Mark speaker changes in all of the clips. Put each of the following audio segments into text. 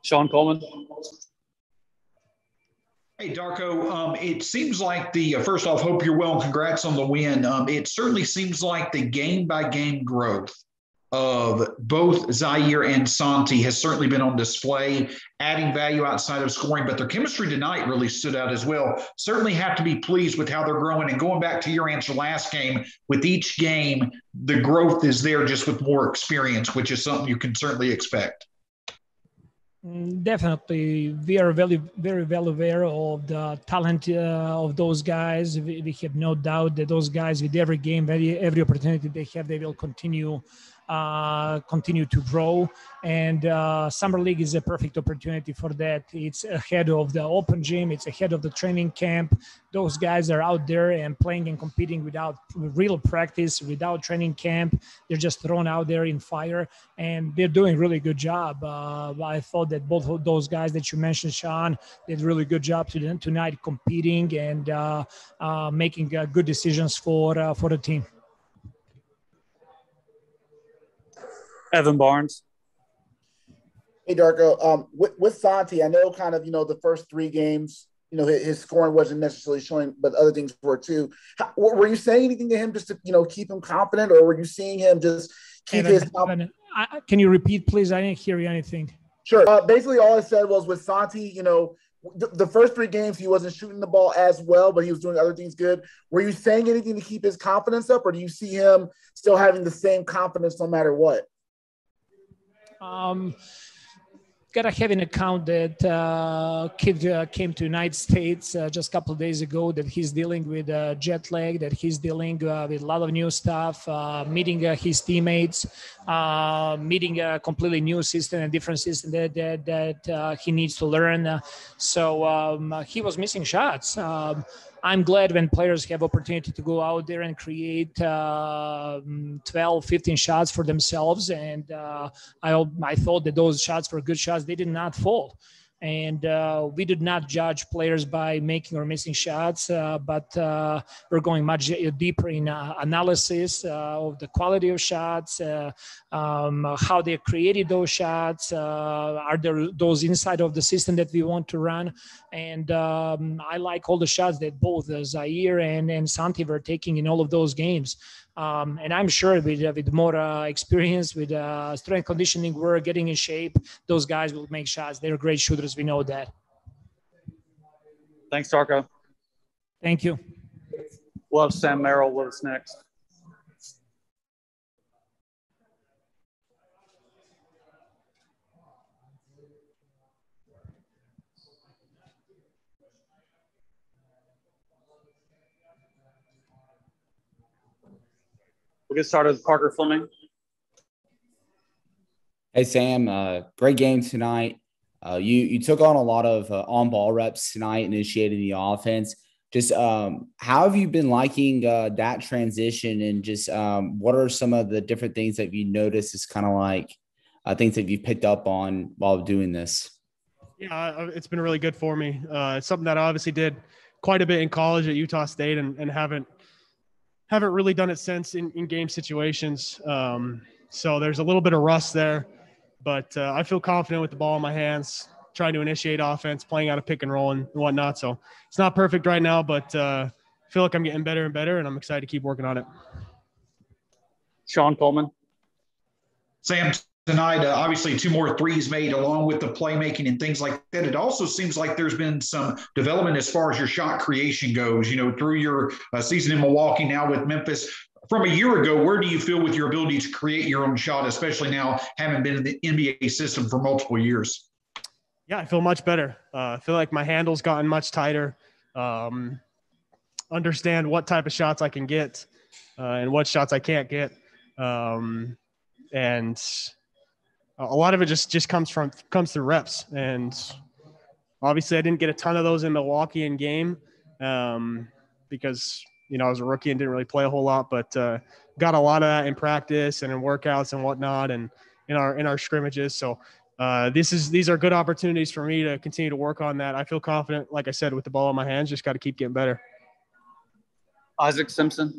Speaker 1: Sean Coleman.
Speaker 2: Hey, Darko, it seems like first off, hope you're well and congrats on the win. It certainly seems like the game-by-game growth of both Zaire and Santi has certainly been on display, adding value outside of scoring, but their chemistry tonight really stood out as well. Certainly have to be pleased with how they're growing. And going back to your answer last game, with each game, the growth is there just with more experience, which is something you can certainly expect.
Speaker 3: Definitely, we are very, very well aware of the talent of those guys. We have no doubt that those guys, with every game, every opportunity they have, they will continue to grow. And Summer League is a perfect opportunity for that. It's ahead of the open gym. It's ahead of the training camp. Those guys are out there and playing and competing without real practice, without training camp. They're just thrown out there in fire, and they're doing a really good job. I thought that both of those guys that you mentioned, Sean, did a really good job tonight competing and making good decisions for the team.
Speaker 1: Evan Barnes.
Speaker 4: Hey, Darko. With Santi, I know kind of, the first three games, his scoring wasn't necessarily showing, but other things were too. Were you saying anything to him just to, keep him confident, or were you seeing him just keep his confidence?
Speaker 3: Can you repeat, please? I didn't hear anything.
Speaker 4: Sure. Basically, all I said was with Santi, the first three games, he wasn't shooting the ball as well, but he was doing other things good. Were you saying anything to keep his confidence up, or do you see him still having the same confidence no matter what?
Speaker 3: Gotta have an account that kid came to United States just a couple of days ago, that he's dealing with jet lag, that he's dealing with a lot of new stuff, meeting his teammates, meeting a completely new system and different system that he needs to learn. So he was missing shots. I'm glad when players have opportunity to go out there and create 12, 15 shots for themselves. And I thought that those shots were good shots. They did not fall. And we did not judge players by making or missing shots, but we're going much deeper in analysis of the quality of shots, how they created those shots, are there those inside of the system that we want to run. And I like all the shots that both Zaire and Santi were taking in all of those games. And I'm sure with more experience, with strength conditioning work, getting in shape, those guys will make shots. They're great shooters. We know that.
Speaker 1: Thanks, Darko.
Speaker 3: Thank you.
Speaker 1: We'll have Sam Merrill with us next. We'll get started with Parker Fleming.
Speaker 5: Hey, Sam. Great game tonight. You took on a lot of on-ball reps tonight, initiating the offense. Just how have you been liking that transition, and just what are some of the different things that you noticed as kind of like things that you've picked up on while doing this?
Speaker 6: Yeah, it's been really good for me. It's something that I obviously did quite a bit in college at Utah State and haven't really done it since in game situations. So there's a little bit of rust there, but I feel confident with the ball in my hands, trying to initiate offense, playing out of pick and roll and whatnot. So it's not perfect right now, but I feel like I'm getting better and better, and I'm excited to keep working on it.
Speaker 1: Sean Coleman.
Speaker 2: Sam, tonight, obviously 2 more threes made along with the playmaking and things like that. It also seems like there's been some development as far as your shot creation goes, through your season in Milwaukee, now with Memphis. From a year ago, where do you feel with your ability to create your own shot, especially now having been in the NBA system for multiple years?
Speaker 6: Yeah, I feel much better. I feel like my handle's gotten much tighter. Understand what type of shots I can get and what shots I can't get. And a lot of it just comes through reps. And obviously I didn't get a ton of those in Milwaukee in game because – I was a rookie and didn't really play a whole lot, but got a lot of that in practice and in workouts and whatnot, and in our scrimmages. So these are good opportunities for me to continue to work on that. I feel confident, like I said, with the ball in my hands. Just got to keep getting better.
Speaker 1: Isaac Simpson.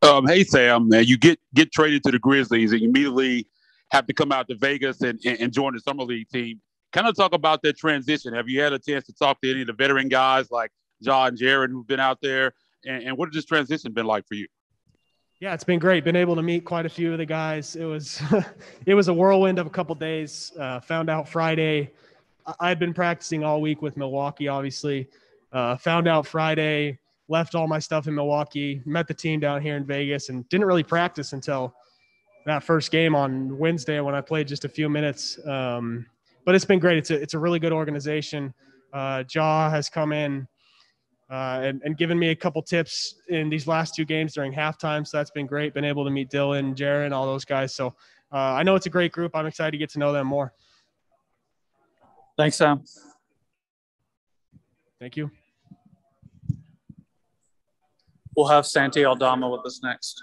Speaker 7: Hey, Sam. You get traded to the Grizzlies and you immediately have to come out to Vegas and join the summer league team. Kind of talk about that transition. Have you had a chance to talk to any of the veteran guys like John and Jared who've been out there? And what has this transition been like for you?
Speaker 6: Yeah, it's been great. Been able to meet quite a few of the guys. It was it was a whirlwind of a couple days. Found out Friday. I'd been practicing all week with Milwaukee, obviously. Found out Friday, left all my stuff in Milwaukee, met the team down here in Vegas, and didn't really practice until that first game on Wednesday when I played just a few minutes. But it's been great. It's a really good organization. Ja has come in and given me a couple tips in these last 2 games during halftime. So that's been great. Been able to meet Dylan, Jaron, all those guys. So I know it's a great group. I'm excited to get to know them more.
Speaker 1: Thanks, Sam.
Speaker 6: Thank you.
Speaker 1: We'll have Santi Aldama with us next.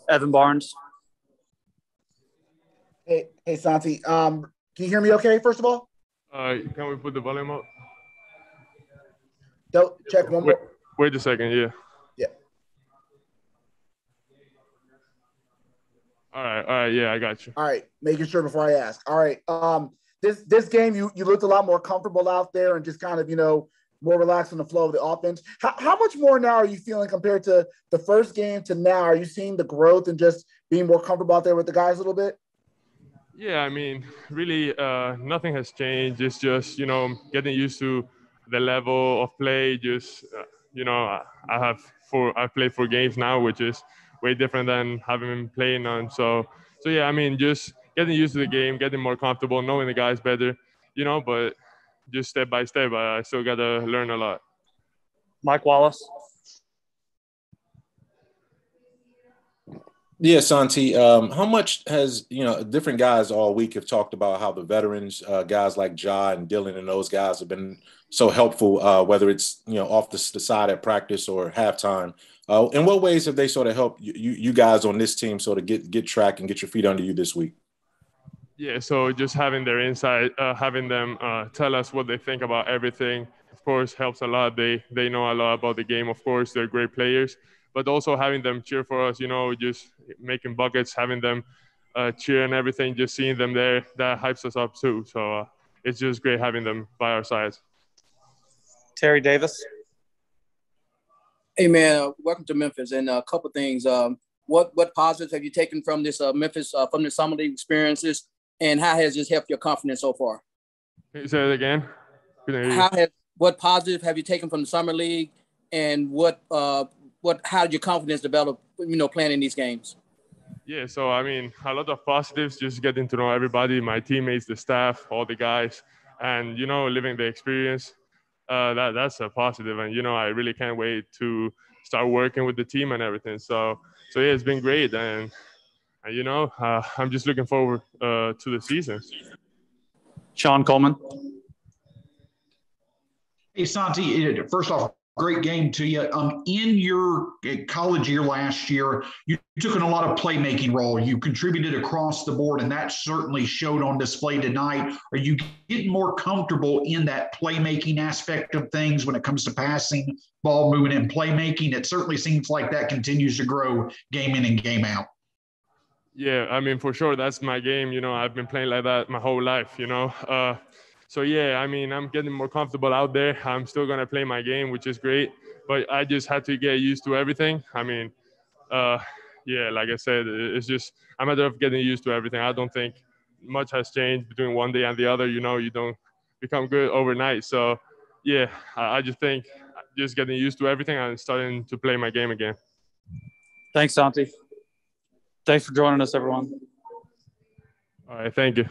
Speaker 1: Evan Barnes.
Speaker 4: Hey, Santi. Can you hear me okay, first of all?
Speaker 8: Can we put the volume up?
Speaker 4: Don't check one more.
Speaker 8: Wait a second, yeah.
Speaker 4: Yeah.
Speaker 8: All right, yeah, I got you.
Speaker 4: All right, making sure before I ask. All right, this game, you looked a lot more comfortable out there and just kind of, more relaxed in the flow of the offense. How much more now are you feeling compared to the first game to now? Are you seeing the growth and just being more comfortable out there with the guys a little bit?
Speaker 8: Yeah, I mean, really, nothing has changed. It's just, getting used to the level of play. Just, I've played 4 games now, which is way different than having been playing on. So yeah, I mean, just getting used to the game, getting more comfortable, knowing the guys better, but just step by step. I still got to learn a lot.
Speaker 1: Mike Wallace.
Speaker 9: Yeah, Santi, how much has, different guys all week have talked about how the veterans, guys like Ja and Dylan and those guys have been so helpful, whether it's, off the side at practice or halftime. In what ways have they sort of helped you guys on this team sort of get track and get your feet under you this week?
Speaker 8: Yeah, so just having their insight, having them tell us what they think about everything, of course, helps a lot. They know a lot about the game. Of course, they're great players, but also having them cheer for us, just making buckets, having them cheer and everything, just seeing them there, that hypes us up too. So it's just great having them by our sides.
Speaker 1: Terry Davis.
Speaker 10: Hey, man, welcome to Memphis. And a couple things. What positives have you taken from this Memphis, from the summer league experiences? And how has this helped your confidence so far?
Speaker 8: Can you say it again?
Speaker 10: What positive have you taken from the summer league, and how did your confidence develop, playing in these games?
Speaker 8: Yeah, so I mean, a lot of positives, just getting to know everybody, my teammates, the staff, all the guys, and living the experience. That's a positive, and I really can't wait to start working with the team and everything. So yeah, it's been great, and I'm just looking forward to the season.
Speaker 1: Sean Coleman.
Speaker 2: Hey, Santi, first off, great game to you. In your college year last year, you took in a lot of playmaking role. You contributed across the board, and that certainly showed on display tonight. Are you getting more comfortable in that playmaking aspect of things when it comes to passing, ball movement, and playmaking? It certainly seems like that continues to grow game in and game out.
Speaker 8: Yeah, I mean, for sure, that's my game. I've been playing like that my whole life, So, yeah, I mean, I'm getting more comfortable out there. I'm still going to play my game, which is great. But I just had to get used to everything. I mean, yeah, like I said, it's just a matter of getting used to everything. I don't think much has changed between one day and the other. You don't become good overnight. So, yeah, I just think just getting used to everything and starting to play my game again.
Speaker 1: Thanks, Santi. Thanks for joining us, everyone.
Speaker 8: All right, thank you.